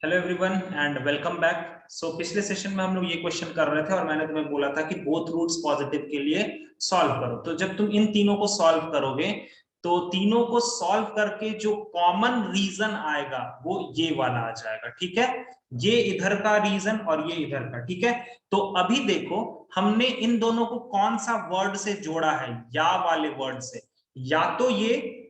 Hello everyone and welcome back. So पिछले session में हम लोग ये क्वेश्चन कर रहे थे और मैंने तुम्हें बोला था कि बोथ रूट्स पॉजिटिव के लिए सॉल्व करो। तो जब तुम इन तीनों को सॉल्व करोगे तो तीनों को सॉल्व करके जो कॉमन रीजन आएगा वो ये वाला आ जाएगा। ठीक है, ये इधर का रीजन और ये इधर का। ठीक है, तो अभी देखो हमने इन दोनों को कौन सा वर्ड से जोड़ा है, या वाले वर्ड से। या तो ये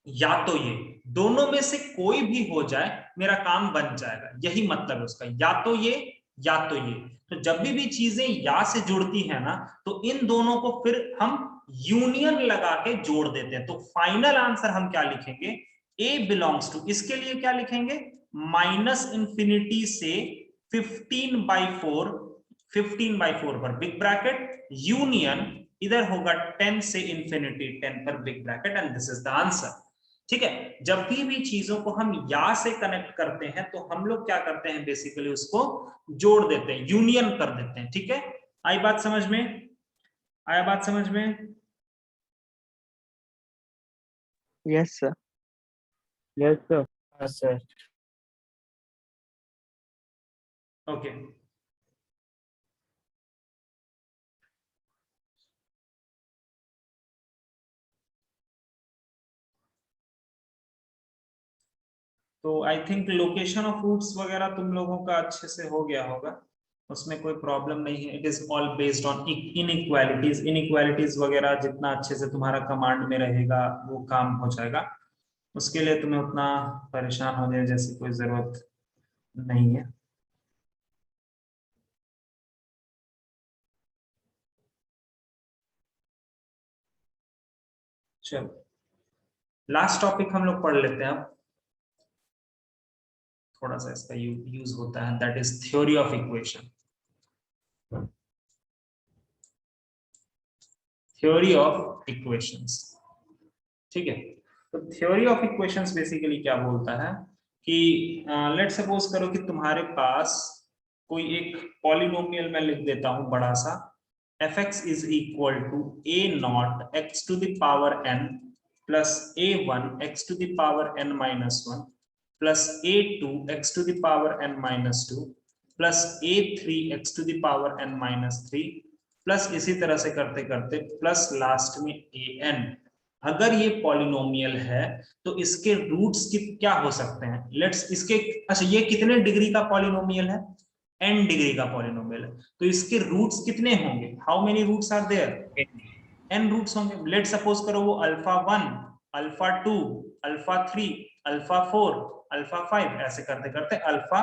या तो ये, दोनों में से कोई भी हो जाए मेरा काम बन जाएगा, यही मतलब है उसका। या तो ये या तो ये। तो जब भी चीजें या से जुड़ती है ना तो इन दोनों को फिर हम यूनियन लगा के जोड़ देते हैं। तो फाइनल आंसर हम क्या लिखेंगे, ए बिलोंग्स टू, इसके लिए क्या लिखेंगे, माइनस इंफिनिटी से 15/4, 15/4 पर बिग ब्रैकेट, यूनियन इधर होगा 10 से इंफिनिटी 10 पर big bracket, and this is the answer. ठीक है, जब भी चीजों को हम या से कनेक्ट करते हैं तो हम लोग क्या करते हैं, बेसिकली उसको जोड़ देते हैं, यूनियन कर देते हैं। ठीक है, आई बात समझ में, आया बात समझ में? Yes sir. Yes sir. Sir okay, तो I think location of roots वगैरह तुम लोगों का अच्छे से हो गया होगा, उसमें कोई प्रॉब्लम नहीं है। It is all based on inequalities. Inequalities वगैरह जितना अच्छे से तुम्हारा कमांड में रहेगा वो काम हो जाएगा, उसके लिए तुम्हें उतना परेशान होने जैसी कोई जरूरत नहीं है। चलो लास्ट टॉपिक हम लोग पढ़ लेते हैं अब, थोड़ा सा इसका यूज होता है, that is theory of equation. Theory of equations, ठीक है। तो थ्योरी ऑफ इक्वेशंस बेसिकली क्या बोलता है कि लेट सपोज करो कि तुम्हारे पास कोई एक पॉलिनोमियल मैं लिख देता हूं बड़ा सा, fx is equal to a0 x to the power n plus a1 x to the power n minus 1 plus a2 x to the power n minus 2 plus a3 x to the power n minus 3 plus इसी तरह से करते करते plus last में an। अगर ये polynomial है तो इसके रूट्स क्या हो सकते हैं, लेट्स इसके, अच्छा ये कितने डिग्री का पॉलिनोमियल है, n डिग्री का पॉलिनोमियल है, तो इसके रूट्स कितने होंगे, how many roots are there, n roots होंगे। लेट सपोज करो वो alpha 1, alpha 2, alpha 3, alpha 4, alpha 5, ऐसे करते करते अल्फा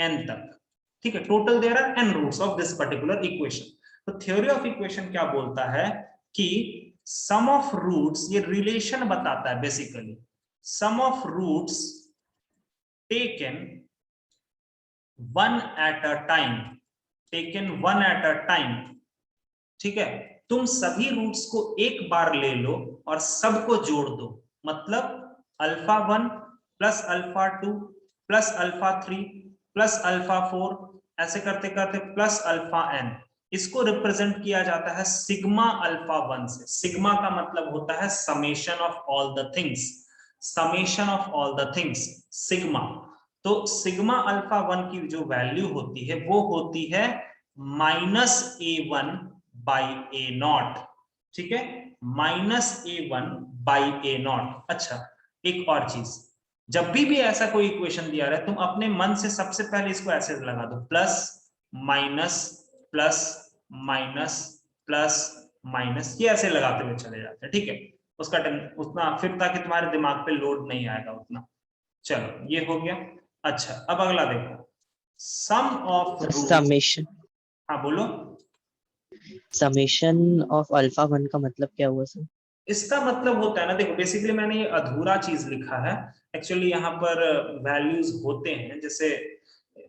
n तक। ठीक है, total there are n roots of this particular equation. तो थ्योरी ऑफ इक्वेशन क्या बोलता है कि सम ऑफ रूट्स, ये रिलेशन बताता है basically, sum of roots taken one at a time, taken one at a time. ठीक है, तुम सभी रूट्स को एक बार ले लो और सबको जोड़ दो, मतलब alpha 1 plus alpha 2 plus alpha 3 plus alpha 4, ऐसे करते करते प्लस अल्फा n। इसको रिप्रेजेंट किया जाता है सिग्मा अल्फा 1 से। सिग्मा का मतलब होता है summation of all the things, summation of all the things, sigma. तो सिग्मा अल्फा 1 की जो वैल्यू होती है वो होती है -a1 बाई a0। ठीक है, -a1 बाई a0। अच्छा, एक और चीज, जब भी ऐसा कोई इक्वेशन दिया रहा है तुम अपने मन से सबसे पहले इसको ऐसे लगा दो, plus minus plus minus plus minus, ये ऐसे लगाते हुए चले जाते हैं। ठीक है, उसका उतना फिर, ताकि तुम्हारे दिमाग पे लोड नहीं आएगा उतना। चलो ये हो गया। अच्छा अब अगला देखो, सम ऑफ रूट। समेशन, हाँ बोलो। समेशन ऑफ अल्फा 1 का मतलब क्या हुआ सर? इसका मतलब होता है ना, देखो बेसिकली मैंने ये अधूरा चीज लिखा है, एक्चुअली यहाँ पर वैल्यूज होते हैं। जैसे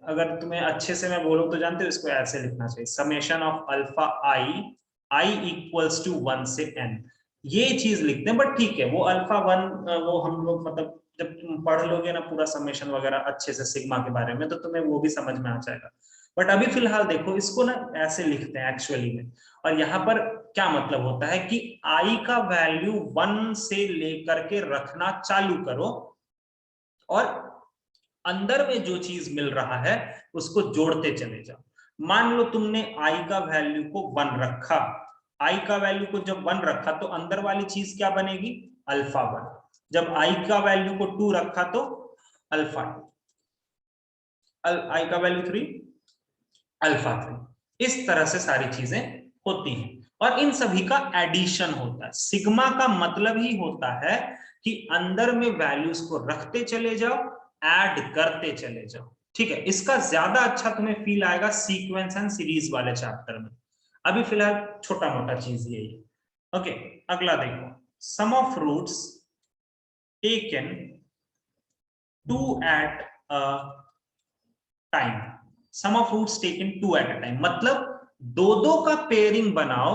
अगर तुम्हें अच्छे से मैं बोलूं तो जानते हो इसको ऐसे लिखना चाहिए, summation of alpha i equals to 1 से n, ये चीज लिखते हैं। बट ठीक है, वो अल्फा 1 वो हम लोग मतलब जब तुम पढ़ लोगे ना पूरा समेशन वगैरह अच्छे से सिग्मा के बारे में तो तुम्हें वो भी समझ में आ जाएगा। बट अभी फिलहाल देखो इसको ना ऐसे लिखते हैं एक्चुअली में। और यहाँ पर क्या मतलब होता है कि आई का वैल्यू 1 से लेकर के रखना चालू करो और अंदर में जो चीज मिल रहा है उसको जोड़ते चले जाओ। मान लो तुमने i का वैल्यू को 1 रखा, i का वैल्यू को जब 1 रखा तो अंदर वाली चीज क्या बनेगी, अल्फा 1। जब i का वैल्यू को 2 रखा तो अल्फा 2, i का वैल्यू 3 अल्फा 3। इस तरह से सारी चीजें होती हैं और इन सभी का एडिशन होता है। सिग्मा का मतलब ही होता है कि अंदर में वैल्यूज को रखते चले जाओ, ऐड करते चले जाओ। ठीक है, इसका ज्यादा अच्छा तुम्हें फील आएगा सीक्वेंस एंड सीरीज वाले चैप्टर में। अभी फिलहाल छोटा मोटा चीज यही है। ओके, अगला देखो, sum of roots taken 2 at a time. Sum of roots taken 2 at a time मतलब दो का पेयरिंग बनाओ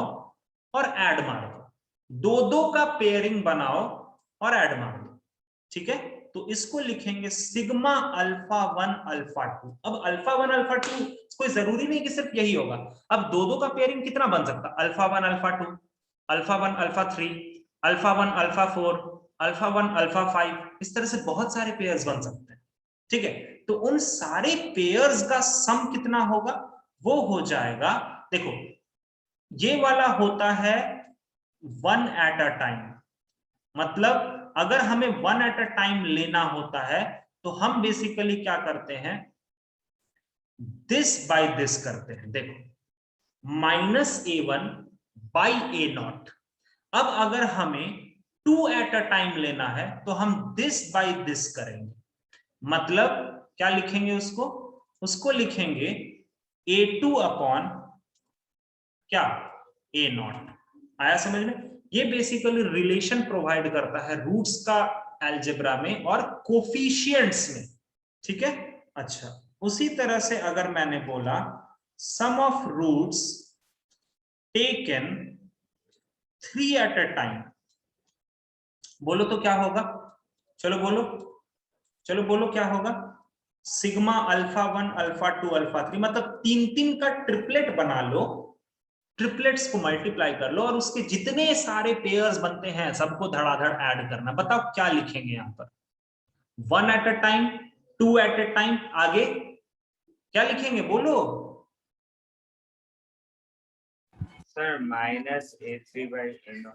और ऐड मार दो, दो का पेयरिंग बनाओ और ऐड मार दो। ठीक है, तो इसको लिखेंगे सिग्मा अल्फा 1 अल्फा 2। अब अल्फा 1 अल्फा 2 कोई जरूरी नहीं कि सिर्फ यही होगा। अब दो का पेयरिंग कितना बन सकता है, alpha 1 alpha 2, alpha 1 alpha 3, alpha 1 alpha 4, alpha 1 alpha 5। इस तरह से बहुत सारे पेयर्स बन सकते हैं। ठीक है, तो उन सारे पेयर्स का सम कितना होगा, वो हो जाएगा, देखो ये वाला होता है 1 एट अ टाइम। मतलब अगर हमें 1 एट अ टाइम लेना होता है तो हम बेसिकली क्या करते हैं, दिस बाय दिस करते हैं। देखो -a1 बाई a0। अब अगर हमें 2 एट अ टाइम लेना है तो हम दिस बाय दिस करेंगे। मतलब क्या लिखेंगे उसको, उसको लिखेंगे a2 अपॉन क्या a0। आया समझ में? ये बेसिकली रिलेशन प्रोवाइड करता है रूट्स का अलजेब्रा में और कोफिशिएंट्स में। ठीक है, अच्छा उसी तरह से अगर मैंने बोला sum of roots taken 3 at a time, बोलो तो क्या होगा, चलो बोलो, चलो बोलो क्या होगा, सिग्मा अल्फा 1 अल्फा 2 अल्फा 3। मतलब तीन का ट्रिपलेट बना लो, ट्रिपलेट्स को मल्टीप्लाई कर लो और उसके जितने सारे पेयर्स बनते हैं सबको धड़ाधड़ ऐड करना। बताओ क्या लिखेंगे यहां पर, 1 at a time, 2 at a time, आगे क्या लिखेंगे बोलो। Sir -a3/a0।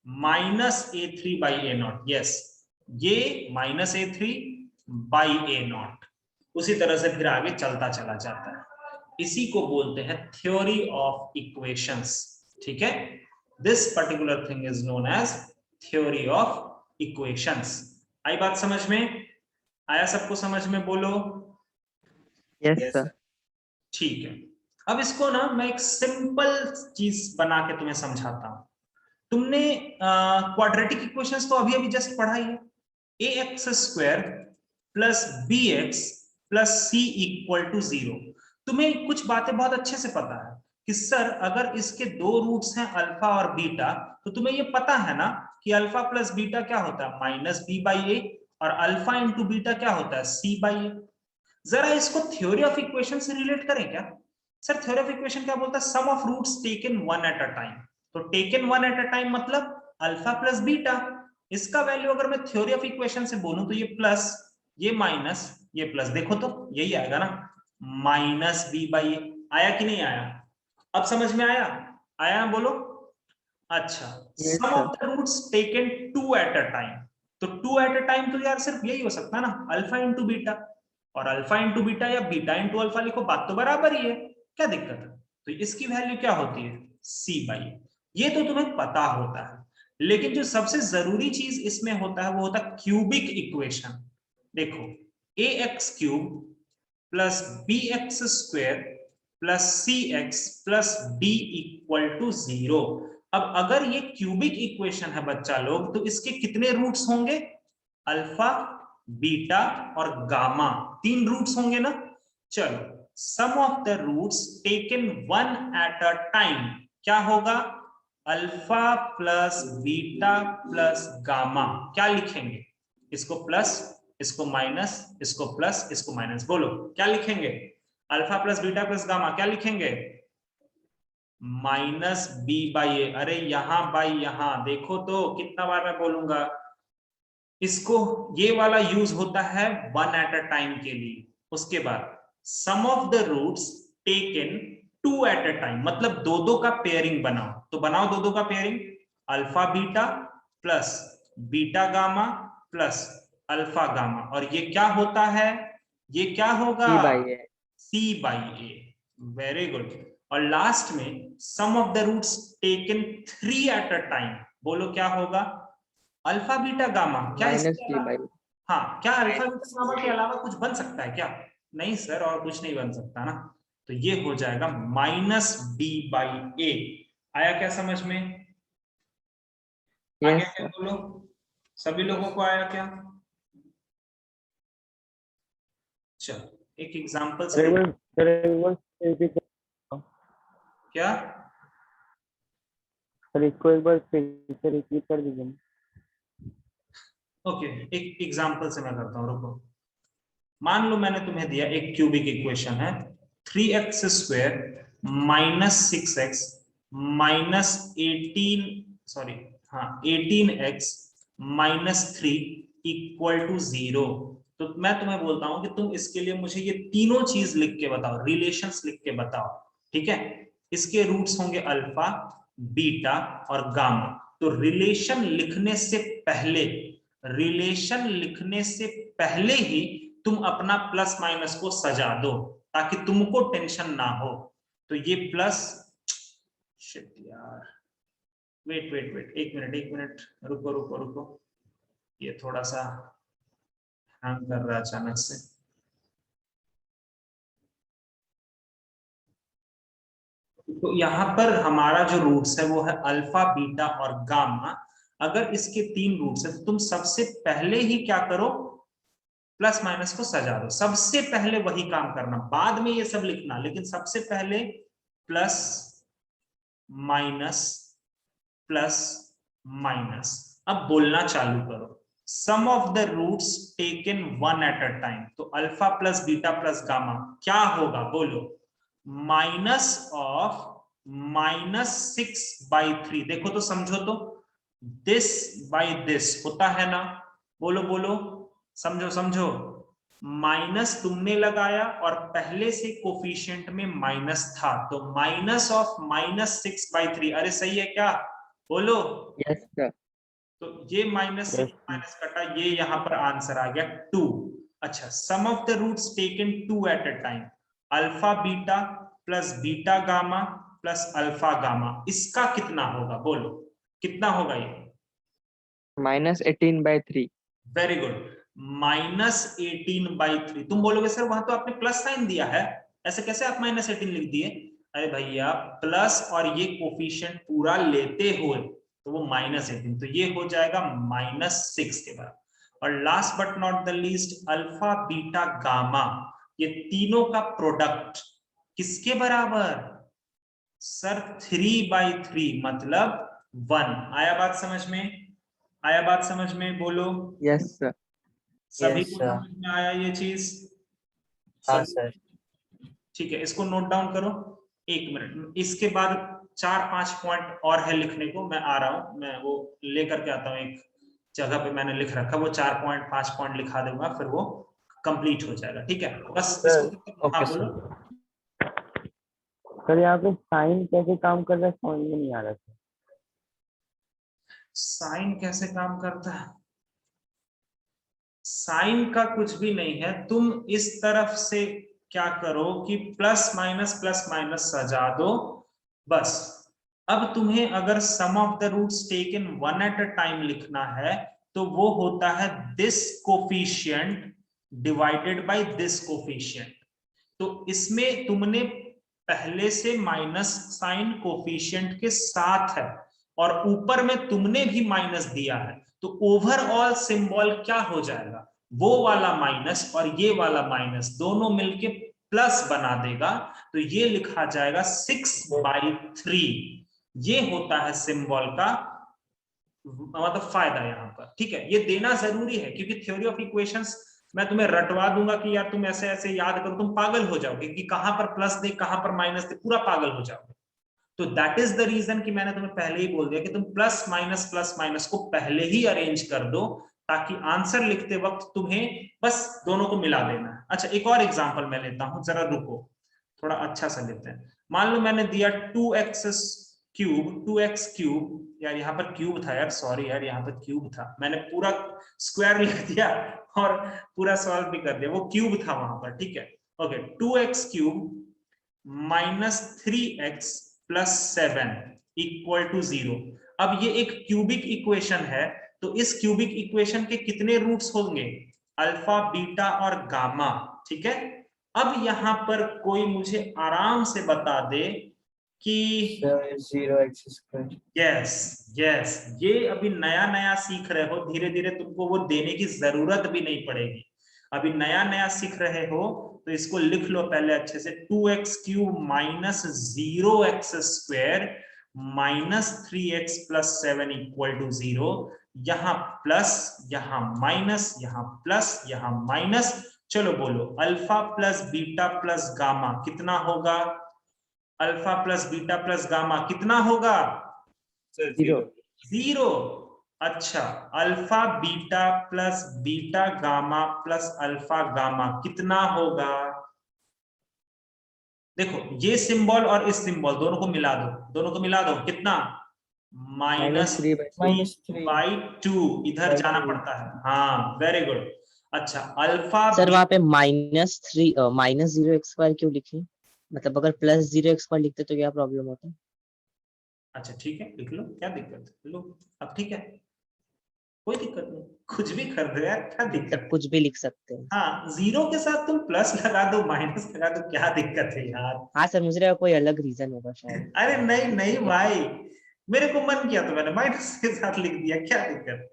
-a3/a0, यस, ये -a3/a0। उसी तरह से फिर आगे चलता चला जाता है। इसी को बोलते हैं थ्योरी ऑफ इक्वेशंस। ठीक है, this particular thing is known as theory of equations. आई बात समझ में? आया सबको समझ में, बोलो। Yes sir. ठीक है, अब इसको ना मैं एक सिंपल चीज बना के तुम्हें समझाता हूं। तुमने क्वाड्रेटिक इक्वेशंस तो अभी अभी जस्ट पढ़ा ही है, ax² plus bx plus c equal to 0। तुम्हें कुछ बातें बहुत अच्छे से पता है कि सर अगर इसके दो रूट्स हैं अल्फा और बीटा, तो तुम्हें ये पता है ना कि अल्फा प्लस बीटा क्या होता है -b/a, और अल्फा इंटू बीटा क्या होता है c/a। जरा इसको थ्योरी ऑफ इक्वेशन से रिलेट करें क्या। सर थ्योरी ऑफ इक्वेशन क्या बोलता है, sum of roots taken 1 at a time. तो टेकन 1 एट अ टाइम मतलब अल्फा प्लस बीटा। इसका वैल्यू अगर मैं थ्योरी ऑफ इक्वेशन से बोलूं तो ये प्लस, ये माइनस, ये प्लस, देखो तो यही आएगा ना, -b/a। आया कि नहीं आया, अब समझ में आया, आया बोलो। अच्छा, yes sum sir. Of the roots taken 2 at a time. तो 2 एट अ टाइम तो यार सिर्फ यही हो सकता है ना, अल्फा इंटू बीटा, और अल्फा इंटू बीटा या बीटा इंटू अल्फा लिखो, बात तो बराबर ही है, क्या दिक्कत है। तो इसकी वैल्यू क्या होती है c/a। ये तो तुम्हें पता होता है, लेकिन जो सबसे जरूरी चीज इसमें होता है वो होता है क्यूबिक इक्वेशन। देखो ax³ plus bx² plus cx plus d equal to 0। अब अगर ये क्यूबिक इक्वेशन है बच्चा लोग, तो इसके कितने रूट्स होंगे, अल्फा, बीटा और गामा, 3 रूट्स होंगे ना। चलो, sum of the roots taken 1 at a time क्या होगा, alpha plus beta plus gamma. क्या लिखेंगे, इसको प्लस, इसको माइनस, इसको प्लस, इसको माइनस, बोलो क्या लिखेंगे, alpha plus beta plus gamma क्या लिखेंगे, -b/a। अरे यहां बाई यहां देखो तो कितना बार मैं बोलूंगा, इसको ये वाला यूज होता है वन एट अ टाइम के लिए। उसके बाद sum of the roots taken two at a time, मतलब दो दो का पेयरिंग बनाओ, तो बनाओ दो दो का pairing, alpha beta plus beta gamma plus alpha gamma, और ये क्या होता है, ये क्या होगा, C/A। C/A। Very good. और लास्ट में sum of the roots taken 3 at a time, बोलो क्या होगा, अल्फा बीटा गामा। क्या माइनस इसके C/A। अलावा, हाँ क्या अल्फा बीटा गामा के अलावा कुछ बन सकता है क्या? नहीं सर, और कुछ नहीं बन सकता ना, तो ये हो जाएगा -B/A। आया क्या समझ में? आ गया यस क्या सर। बोलो, सभी लोगों को आया क्या? चलो एक एग्जांपल से क्या, सर इसको एक बार फिर से रिपीट कर दीजिए। ओके एक एग्जांपल से मैं करता हूं, रुको। मान लो मैंने तुम्हें दिया एक क्यूबिक इक्वेशन है, 3x square minus 6x minus 18, sorry हाँ 18x माइनस 3 इक्वल टू 0। तो मैं तुम्हें बोलता हूं कि तुम इसके लिए मुझे ये तीनों चीज लिख के बताओ, रिलेशंस लिख के बताओ, ठीक है? इसके रूट्स होंगे अल्फा बीटा और गामा। तो रिलेशन लिखने से पहले, रिलेशन लिखने से पहले ही तुम अपना प्लस माइनस को सजा दो, ताकि तुमको टेंशन ना हो। तो ये प्लस, शिट यार, वेट वेट वेट, एक मिनट, रुको रुको रुको, ये थोड़ा सा हैंग कर रहा है अचानक से। तो यहाँ पर हमारा जो रूट्स है वो है अल्फा बीटा और गामा। अगर इसके 3 रूट्स है तो तुम सबसे पहले ही क्या करो, प्लस माइनस को सजा दो। सबसे पहले वही काम करना, बाद में ये सब लिखना, लेकिन सबसे पहले प्लस माइनस प्लस माइनस। अब बोलना चालू करो, sum of the roots taken one at a time. तो alpha plus beta plus gamma क्या होगा, बोलो, माइनस ऑफ -6/3। देखो तो समझो तो, दिस बाय दिस होता है ना, बोलो बोलो, समझो समझो। माइनस तुमने लगाया और पहले से कोफिशिएंट में माइनस था, तो माइनस ऑफ -6/3। अरे सही है क्या, बोलो। Yes sir. तो ये -6 माइनस कटा, ये यहां पर आंसर आ गया 2। अच्छा, sum of the roots taken 2 at a time, alpha beta plus beta gamma plus alpha gamma, इसका कितना होगा, बोलो कितना होगा ये? -18/3। Very good, -18/3। तुम बोलोगे सर वहां तो आपने प्लस साइन दिया है, ऐसे कैसे आप -18 लिख दिए? अरे भैया, प्लस और ये कोफिशिएंट पूरा लेते हुए तो वो -18, तो ये हो जाएगा -6 के बाद। और last but not the least, alpha beta gamma, ये तीनों का प्रोडक्ट किसके बराबर? सर 3/3, मतलब 1। आया बात समझ में? आया बात समझ में, बोलो। Yes sir. सभी यस को सर। समझ में आया ये चीज? हाँ सभी, सर। ठीक है, इसको नोट डाउन करो। एक मिनट, इसके बाद 4-5 पॉइंट और है लिखने को, मैं आ रहा हूं, मैं वो लेकर के आता हूं, एक जगह पे मैंने लिख रखा, वो 4 पॉइंट 5 पॉइंट लिखा दूंगा, फिर वो कंप्लीट हो जाएगा, ठीक है? बस इसको, हाँ ओके बोलो। सर। सर यहाँ पे साइन कैसे काम कर रहा है समझ में नहीं आ रहा सर। साइन कैसे काम करता है? साइन का कुछ भी नहीं है, तुम इस तरफ से क्या करो कि प्लस माइनस सजा दो, बस। अब तुम्हें अगर sum of the roots taken one at a time लिखना है, तो वो होता है this coefficient divided by this coefficient. तो इसमें तुमने पहले से माइनस साइन कोफिशिएंट के साथ है, और ऊपर में तुमने भी माइनस दिया है, तो ओवरऑल सिंबल क्या हो जाएगा, वो वाला माइनस और ये वाला माइनस दोनों मिलके प्लस बना देगा, तो ये लिखा जाएगा 6/3। ये होता है सिंबल का मतलब फायदा यहाँ पर, ठीक है? ये देना जरूरी है, क्योंकि थ्योरी ऑफ इक्वेशंस मैं तुम्हें रटवा दूंगा कि यार तुम ऐसे ऐसे याद करो, तुम पागल हो जाओगे कि कहां पर प्लस दे कहां पर माइनस दे, पूरा पागल हो जाओगे। तो दैट इज द रीजन कि मैंने तुम्हें पहले ही बोल दिया कि तुम प्लस माइनस को पहले ही अरेंज कर दो, ताकि आंसर लिखते वक्त तुम्हें बस दोनों को मिला देना है। अच्छा, एक और एग्जांपल मैं लेता हूं, जरा रुको, थोड़ा अच्छा सा लेते हैं। मान लो मैंने दिया 2x क्यूब, यार यहाँ पर क्यूब था यार, सॉरी यार, यहाँ पर क्यूब था, मैंने पूरा स्क्वायर लिख दिया और पूरा सॉल्व भी कर दिया, वो क्यूब था वहां पर, ठीक है। Okay, 2x cube minus 3x plus 7 equal to 0। अब ये एक क्यूबिक इक्वेशन है, तो इस क्यूबिक इक्वेशन के कितने रूट्स होंगे? अल्फा, बीटा और गामा, ठीक है। अब यहां पर कोई मुझे आराम से बता दे कि 0x²। यस, ये अभी नया नया सीख रहे हो, धीरे धीरे तुमको वो देने की जरूरत भी नहीं पड़ेगी, अभी नया नया सीख रहे हो, तो इसको लिख लो पहले अच्छे से। 2x cube minus 0x² minus 3x plus 7 equal to 0। यहाँ प्लस, यहाँ माइनस, यहाँ प्लस, यहाँ माइनस। चलो बोलो, alpha plus beta plus gamma कितना होगा? Alpha plus beta plus gamma कितना होगा? 0। अच्छा, alpha beta plus beta gamma plus alpha gamma कितना होगा? देखो, ये सिंबल और इस सिंबल दोनों को मिला दो, दोनों को मिला दो, कितना? -3/2। इधर जाना पड़ता है, हाँ, वेरी गुड। अच्छा, अल्फा सर वहाँ पे -0x² क्यों लिखे? मतलब अगर +0x² लिखते तो क्या प्रॉब्लम होता? अच्छा ठीक है, लिख लो, क्या दिक्कत है, लो, अब ठीक है, कोई दिक्कत नहीं, कुछ भी कर दो यार, क्या दिक्कत है? कुछ भी लिख सकते हैं। हाँ, 0 के साथ तुम प्लस लगा दो, माइनस लगा दो, क्या दिक्कत है यार? हाँ सर, मुझे लगा कोई अलग रीजन होगा शायद। अरे नहीं नहीं भाई, मेरे को मन किया तो मैंने माइनस के साथ लिख दिया, क्या दिक्कत?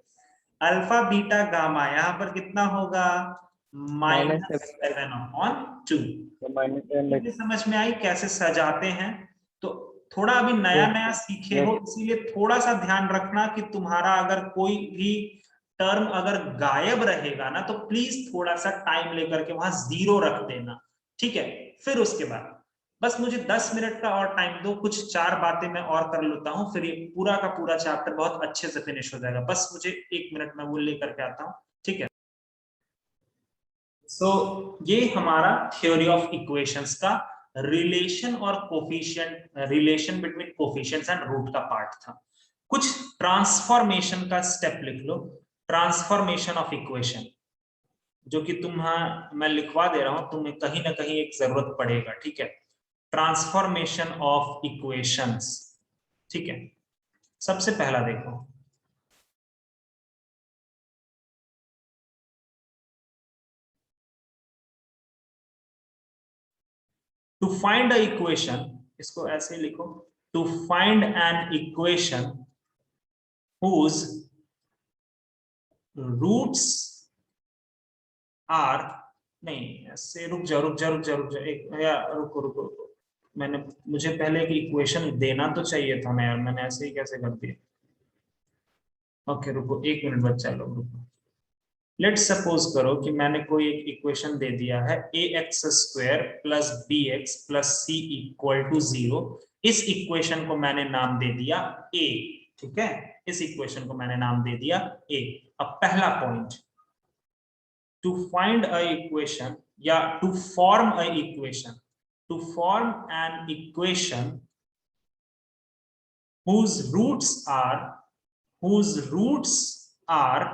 अल्फा बीटा गामा यहाँ पर कितना होगा? -7/2। समझ में आई कैसे सजाते हैं? तो थोड़ा अभी नया नया सीखे हो, इसीलिए थोड़ा सा ध्यान रखना कि तुम्हारा अगर कोई भी टर्म अगर गायब रहेगा ना, तो प्लीज थोड़ा सा टाइम लेकर के वहां 0 रख देना, ठीक है। फिर उसके बाद बस मुझे 10 मिनट का और टाइम दो, कुछ 4 बातें मैं और कर लेता हूं, फिर ये पूरा का पूरा चैप्टर बहुत अच्छे से फिनिश हो जाएगा। बस मुझे 1 मिनट में वो लेकर के आता हूं, ठीक है। सो ये हमारा थ्योरी ऑफ इक्वेशंस का रिलेशन और coefficient, relation between coefficients and root का पार्ट था। कुछ ट्रांसफॉर्मेशन का स्टेप लिख लो, ट्रांसफॉर्मेशन ऑफ इक्वेशन, जो कि मैं लिखवा दे रहा हूं, तुम्हें कहीं ना कहीं एक जरूरत पड़ेगा, ठीक है। ट्रांसफॉर्मेशन ऑफ इक्वेशंस, ठीक है। सबसे पहला देखो, टू फाइंड अ इक्वेशन, इसको ऐसे लिखो, to find an equation whose roots are, नहीं ऐसे, रुक जाओ एक, या रुको, मुझे पहले एक इक्वेशन देना तो चाहिए था ना यार, मैंने ऐसे ही कैसे कर दिया? ओके रुको, 1 मिनट बच्चा लोग, रुको। लेट्स सपोज करो कि मैंने कोई एक इक्वेशन दे दिया है, ax² plus bx plus c equal to 0। इस इक्वेशन को मैंने नाम दे दिया a, ठीक है, इस इक्वेशन को मैंने नाम दे दिया a। अब पहला point, to find a equation या to form a equation, to form an equation whose roots are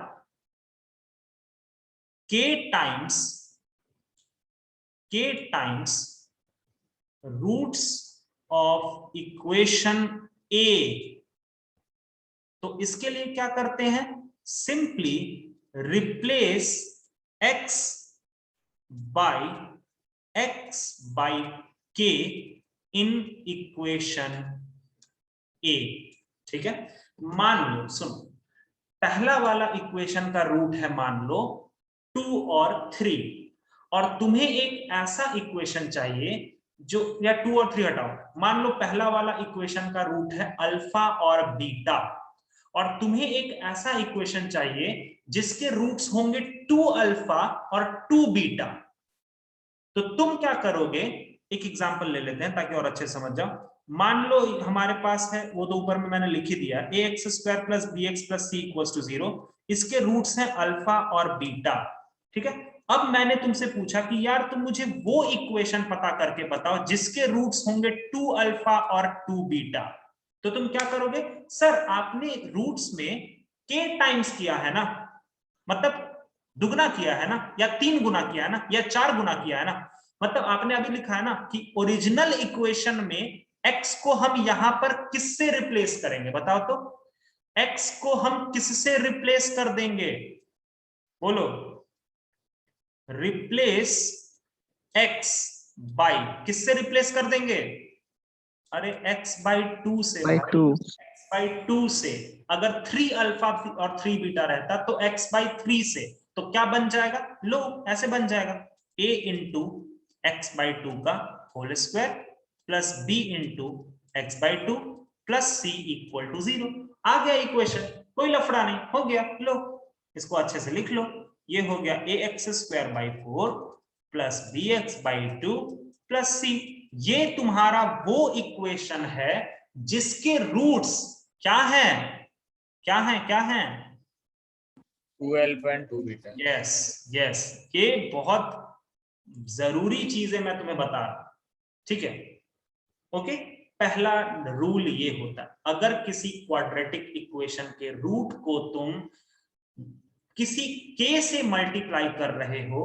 k times roots of equation a। तो इसके लिए क्या करते हैं? Simply replace x by k in equation a, ठीक है। मान लो, सुनो, पहला वाला इक्वेशन का रूट है मान लो 2 और 3, और तुम्हें एक ऐसा इक्वेशन चाहिए जो, या 2 और 3 हटाओ, मान लो पहला वाला इक्वेशन का रूट है अल्फा और बीटा, और तुम्हें एक ऐसा इक्वेशन चाहिए जिसके रूट्स होंगे 2 अल्फा और 2 बीटा। तो तुम क्या करोगे? एक एग्जांपल ले लेते हैं ताकि और अच्छे समझ जाओ। मान लो हमारे पास है, वो तो ऊपर में मैंने लिख ही दिया, ax² plus bx plus c equals to 0। इसके रूट्स हैं अल्फा और बीटा, ठीक है। अब मैंने तुमसे पूछा कि यार तुम मुझे वो इक्वेशन पता करके बताओ जिसके रूट्स होंगे 2 अल्फा और 2 बीटा। तो तुम क्या करोगे, सर आपने रूट्स में k टाइम्स किया है ना, मतलब दुगना किया है ना, या 3 गुना किया है ना, या 4 गुना किया है ना, मतलब आपने अभी लिखा है ना कि ओरिजिनल इक्वेशन में x को हम यहां पर किससे रिप्लेस करेंगे, बताओ तो। x को हम किससे रिप्लेस कर देंगे, बोलो। रिप्लेस x बाई, किससे रिप्लेस कर देंगे, अरे x बाई 2 से, by 2 x बाई 2 से। अगर 3 अल्फा और 3 बीटा रहता तो x बाई 3 से, तो क्या बन जाएगा, लो ऐसे बन जाएगा, a इंटू एक्स बाई 2 का whole square plus b into x by 2 plus c equal to 0। आ गया इक्वेशन, कोई लफड़ा नहीं, हो गया। लो इसको अच्छे से लिख लो, ये हो गया a x square by 4 plus b x by 2 plus c. ये तुम्हारा वो इक्वेशन है जिसके रूट्स क्या है, क्या है, क्या है, 2 alpha and 2 beta. Yes yes, ये बहुत जरूरी चीजें मैं तुम्हें बता रहा हूं, ठीक है। ओके, पहला रूल ये होता है, अगर किसी क्वाड्रेटिक इक्वेशन के रूट को तुम किसी k से मल्टीप्लाई कर रहे हो,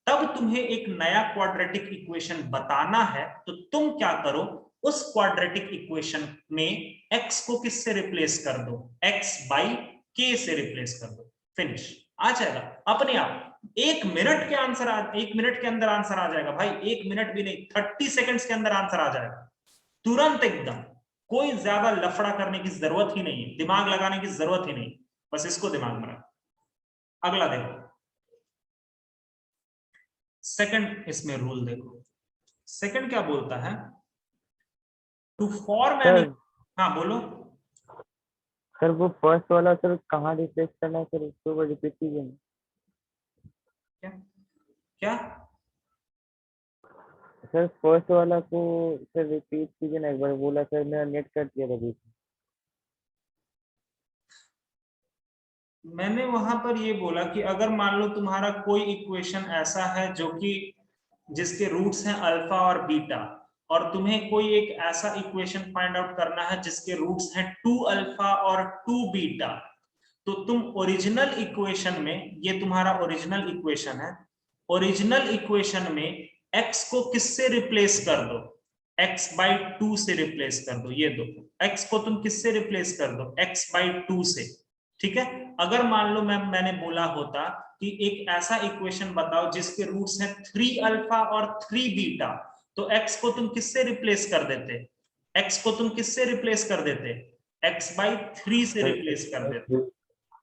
तब तुम्हें एक नया क्वाड्रेटिक इक्वेशन बताना है, तो तुम क्या करो, उस क्वाड्रेटिक इक्वेशन में x को किससे रिप्लेस कर दो, x बाई k से रिप्लेस कर दो, फिनिश, आ जाएगा अपने आप। 1 मिनट के आंसर 1 मिनट के अंदर आंसर आ जाएगा भाई, 1 मिनट भी नहीं, 30 सेकंड्स के अंदर आंसर आ जाएगा तुरंत एकदम। कोई ज्यादा लफड़ा करने की जरूरत ही नहीं है, दिमाग लगाने की जरूरत ही नहीं, बस इसको दिमाग में रखो। अगला देखो, सेकंड इसमें रूल देखो, सेकंड क्या बोलता है, टू फॉर्म एनी, हाँ बोलो। सर वो फर्स्ट वाला सर कहाँ रिप्लेस करना है सर, उसको रिपीट कीजिए ना। क्या क्या, सर फर्स्ट वाला को सर रिपीट कीजिए ना एक बार, बोला सर मेरा नेट कट दिया था बीच में। मैंने वहां पर ये बोला कि अगर मान लो तुम्हारा कोई इक्वेशन ऐसा है जो कि जिसके रूट्स हैं अल्फा और बीटा, और तुम्हें कोई एक ऐसा इक्वेशन फाइंड आउट करना है जिसके रूट्स हैं 2 अल्फा और 2 बीटा, तो तुम ओरिजिनल इक्वेशन में, ये तुम्हारा ओरिजिनल इक्वेशन है, ओरिजिनल इक्वेशन में x को किससे रिप्लेस कर दो, x बाई 2 से रिप्लेस कर दो, ये दो x को तुम किससे रिप्लेस कर दो, x बाई 2 से, ठीक है। अगर मान लो मैंने बोला होता कि एक ऐसा इक्वेशन बताओ जिसके रूट्स हैं 3 अल्फा और 3 बीटा, तो x को तुम किससे रिप्लेस कर देते, x को तुम किससे रिप्लेस कर देते, x बाई 3 से रिप्लेस कर देते,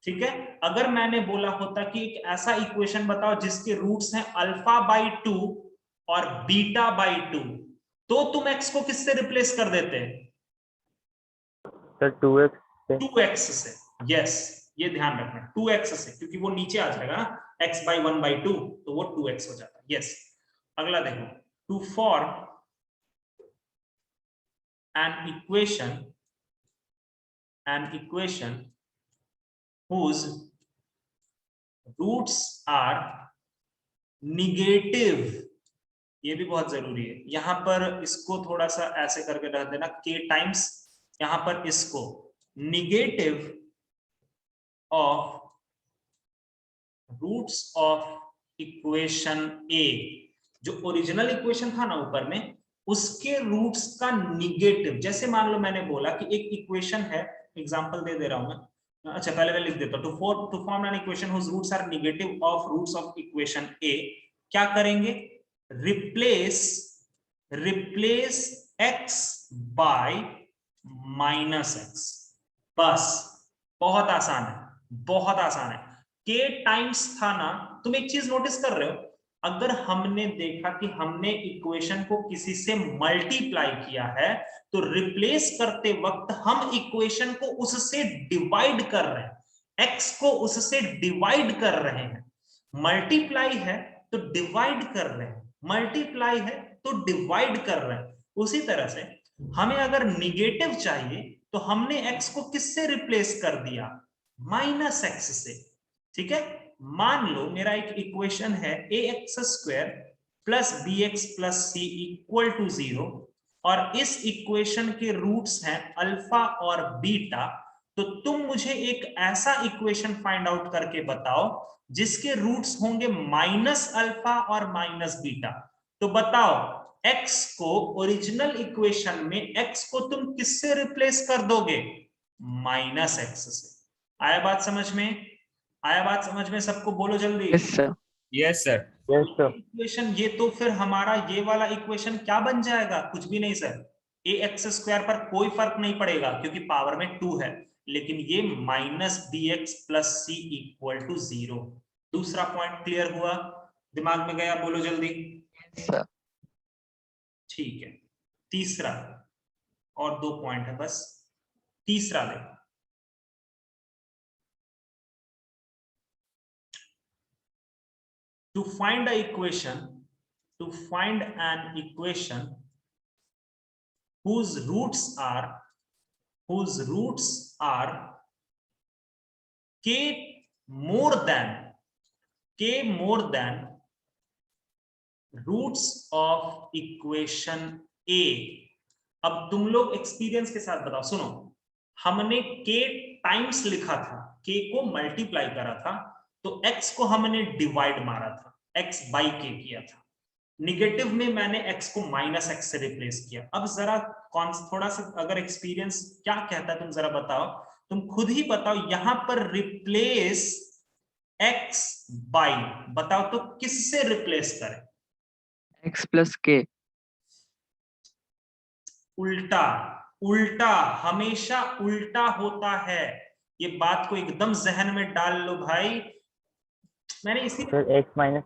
ठीक है। अगर मैंने बोला होता कि एक ऐसा इक्वेशन बताओ जिसके रूट्स हैं अल्फा बाई 2 और बीटा बाई 2, तो तुम x को किससे रिप्लेस कर देते, सर 2x से। 2x से, यस ये ध्यान रखना 2x से, क्योंकि वो नीचे आ जाएगा ना, x बाई 1 बाई 2, तो वो 2x हो जाता है, यस। अगला देखो, to form an equation whose roots are negative, ये भी बहुत जरूरी है, यहां पर इसको थोड़ा सा ऐसे करके रख देना k टाइम्स, यहां पर इसको negative of roots of equation a, जो ओरिजिनल इक्वेशन था ना ऊपर में, उसके रूट्स का निगेटिव, जैसे मान लो मैंने बोला कि एक इक्वेशन है, एग्जांपल दे रहा हूं मैं, अच्छा पहले मैं लिख देता हूं, to form an equation whose roots are negative of roots of equation a, क्या करेंगे, रिप्लेस x बाय -x, बस, बहुत आसान है, बहुत आसान है। k टाइम्स था ना, तुम एक चीज नोटिस कर रहे हो, अगर हमने देखा कि हमने इक्वेशन को किसी से मल्टीप्लाई किया है, तो रिप्लेस करते वक्त हम इक्वेशन को उससे डिवाइड कर रहे हैं, x को उससे डिवाइड कर रहे हैं, मल्टीप्लाई है तो डिवाइड कर रहे हैं, मल्टीप्लाई है तो डिवाइड कर रहे हैं। उसी तरह से हमें अगर निगेटिव चाहिए तो हमने x को किससे रिप्लेस कर दिया, -x से, ठीक है, मान लो मेरा एक इक्वेशन है ax² plus bx plus c equal to 0 और इस इक्वेशन के रूट्स हैं अल्फा और बीटा। तो तुम मुझे एक ऐसा इक्वेशन फाइंड आउट करके बताओ जिसके रूट्स होंगे माइनस अल्फा और माइनस बीटा। तो बताओ x को ओरिजिनल इक्वेशन में x को तुम किससे रिप्लेस कर दोगे? माइनस x से। आया बात समझ में? आया बात समझ में सबको? बोलो जल्दी। Yes sir. Yes, sir. Yes sir. Equation ये तो फिर हमारा ये वाला इक्वेशन क्या बन जाएगा? कुछ भी नहीं सर, ax² पर कोई फर्क नहीं पड़ेगा क्योंकि पावर में 2 है, लेकिन ये minus bx plus c equal to 0। दूसरा पॉइंट क्लियर हुआ? दिमाग में गया? बोलो जल्दी। सर ठीक है, तीसरा और 2 पॉइंट है बस। तीसरा देखो, to find an equation whose roots are k more than roots of equation a। अब तुम लोग एक्सपीरियंस के साथ बताओ, सुनो, हमने k टाइम्स लिखा था, k को मल्टीप्लाई करा था, तो x को हमने डिवाइड मारा था, x बाई k किया था। निगेटिव में मैंने x को माइनस x से रिप्लेस किया। अब जरा थोड़ा सा अगर एक्सपीरियंस क्या कहता है तुम जरा बताओ, तुम खुद ही बताओ, यहां पर रिप्लेस x बाई, बताओ तो किससे रिप्लेस करें? x प्लस के। उल्टा, उल्टा, हमेशा उल्टा होता है। ये बात को एकदम जहन में डाल लो भाई। मैंने इसी सर x माइनस,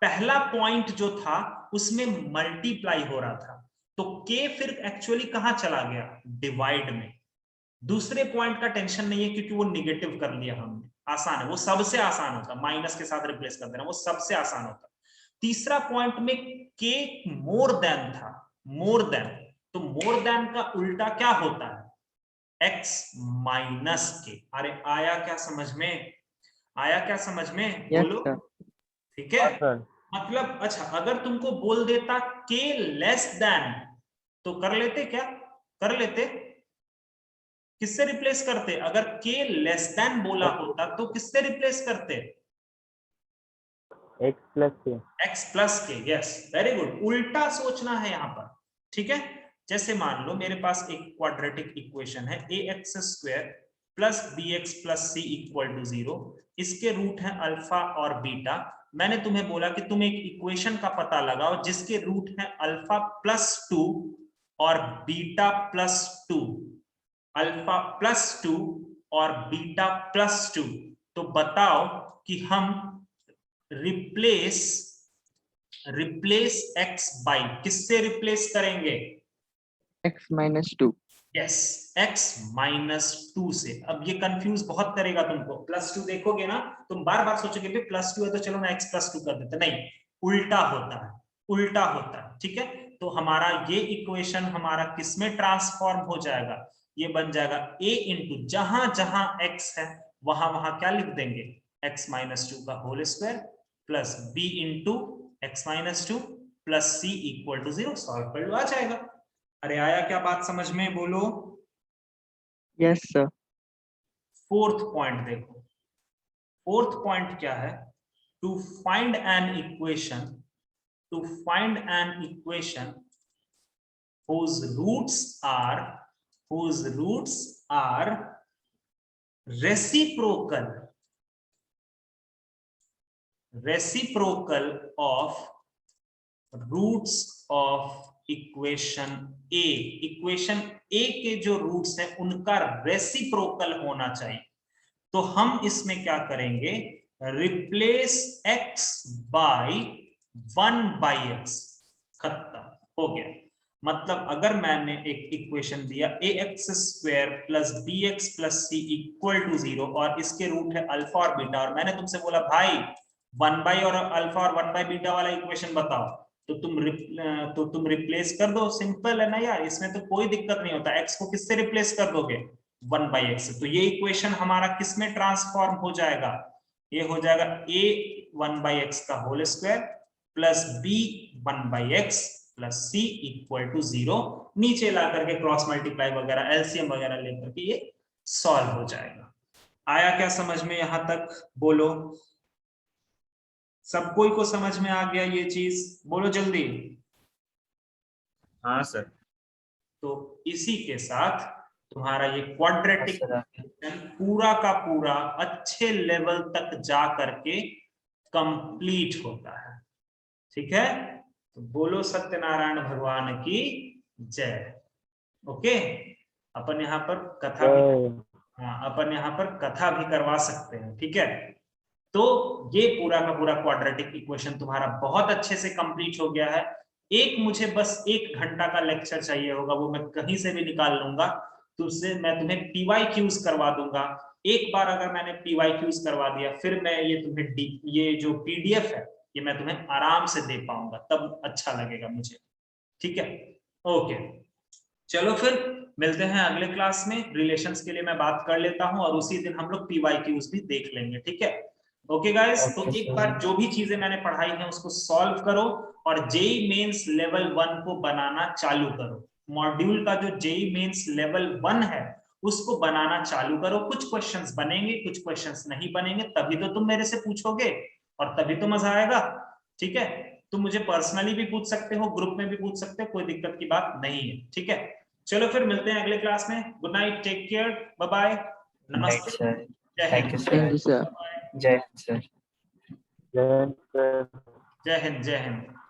पहला पॉइंट जो था उसमें मल्टीप्लाई हो रहा था, तो k फिर एक्चुअली कहां चला गया? डिवाइड में। दूसरे पॉइंट का टेंशन नहीं है क्योंकि वो निगेटिव कर लिया हमने, आसान है, वो सबसे आसान होता, माइनस के साथ रिप्लेस कर देना वो सबसे आसान होता। तीसरा पॉइंट में k मोर देन था, मोर देन, तो मोर देन का उल्टा क्या होता है? x माइनस के। अरे आया क्या समझ में? आया क्या समझ में? यस बोलो। सर। ठीक है, सर मतलब अच्छा अगर तुमको बोल देता k लेस देन तो कर लेते? क्या कर लेते? किससे रिप्लेस करते? अगर k लेस देन बोला होता तो किससे रिप्लेस करते? x प्लस के। x प्लस के। Yes, very good. उल्टा सोचना है यहां पर, ठीक है। जैसे मान लो मेरे पास एक क्वाड्रेटिक इक्वेशन है ax² plus bx plus c equal to 0, इसके रूट है अल्फा और बीटा। मैंने तुम्हें बोला कि तुम एक इक्वेशन का पता लगाओ जिसके रूट है अल्फा प्लस 2 और बीटा प्लस 2, अल्फा प्लस 2 और बीटा प्लस 2। तो बताओ कि हम रिप्लेस x बाई किससे रिप्लेस करेंगे? x minus 2। Yes, x minus 2 से। अब ये कंफ्यूज बहुत करेगा तुमको, प्लस 2 देखोगे ना तुम बार बार सोचोगे भी प्लस 2 है तो चलो ना x प्लस 2 कर देते, नहीं, उल्टा होता है, उल्टा होता है, ठीक है। तो हमारा ये इक्वेशन हमारा किसमें ट्रांसफॉर्म हो जाएगा? ये बन जाएगा a इंटू जहां जहां x है वहां वहां क्या लिख देंगे? x माइनस 2 का whole square plus b into x minus 2 plus c equal to 0। Solve कर लो, आ जाएगा। अरे आया क्या बात समझ में? बोलो। Yes sir. फोर्थ पॉइंट देखो, फोर्थ पॉइंट क्या है? To find an equation, to find an equation whose roots are reciprocal of roots of equation a. Equation a के जो रूट्स हैं उनका रेसिप्रोकल होना चाहिए। तो हम इसमें क्या करेंगे? रिप्लेस x बाई 1/x, खत्म हो गया। मतलब अगर मैंने एक इक्वेशन दिया ax² plus bx plus c equal to 0 और इसके रूट है अल्फा और बीटा, और मैंने तुमसे बोला भाई 1 और अल्फा और 1 बीटा वाला इक्वेशन बताओ, तो तुम रिप्लेस कर दो। सिंपल है ना यार, इसमें तो कोई दिक्कत नहीं होता। x को किससे रिप्लेस कर दोगे? 1/x। तो ये इक्वेशन हमारा किसमें ट्रांसफॉर्म हो जाएगा? ये हो जाएगा a 1/x का whole square plus b 1/x plus c equal to 0। नीचे ला करके क्रॉस मल्टीप्लाई वगैरह एलसीएम वगैरह लेकर के ये सॉल्व हो जाएगा। आया क्या समझ में यहां तक? बोलो, सब कोई को समझ में आ गया ये चीज? बोलो जल्दी। हाँ सर। तो इसी के साथ तुम्हारा ये क्वाड्रेटिक पूरा का पूरा अच्छे लेवल तक जा करके कंप्लीट होता है। ठीक है, तो बोलो सत्यनारायण भगवान की जय। ओके, अपन यहाँ पर कथा भी, हाँ अपन यहाँ पर कथा भी करवा सकते हैं। ठीक है, तो ये पूरा का पूरा क्वाड्रेटिक इक्वेशन तुम्हारा बहुत अच्छे से कंप्लीट हो गया है। एक मुझे बस 1 घंटा का लेक्चर चाहिए होगा, वो मैं कहीं से भी निकाल लूंगा, तो उससे मैं तुम्हें PYQs करवा दूंगा। एक बार अगर मैंने PYQs करवा दिया, फिर मैं ये तुम्हें ये जो PDF है ये मैं तुम्हें आराम से दे पाऊंगा, तब अच्छा लगेगा मुझे। ठीक है, ओके, चलो फिर मिलते हैं अगले क्लास में। रिलेशंस के लिए मैं बात कर लेता हूं और उसी दिन हम लोग PYQs भी देख लेंगे। ठीक है, ओके गाइस, तो एक बार जो भी चीजें मैंने पढ़ाई हैं उसको सॉल्व करो और जेईई मेंस लेवल 1 को बनाना चालू करो। मॉड्यूल का जो जेईई मेंस लेवल 1 है उसको बनाना चालू करो। कुछ क्वेश्चंस बनेंगे, कुछ क्वेश्चंस नहीं बनेंगे, तभी तो तुम मेरे से पूछोगे और तभी तो मजा आएगा। ठीक है, तुम मुझे पर्सनली भी पूछ सकते हो, ग्रुप में भी पूछ सकते हो, कोई दिक्कत की बात नहीं है। ठीक है, चलो फिर मिलते हैं अगले क्लास में। Good night, take care, bye bye, नमस्ते, सर, जय थैंक यू हिंद, थैंक यू सर, सर। जय हिंद सर। जय जय हिंद, जय हिंद।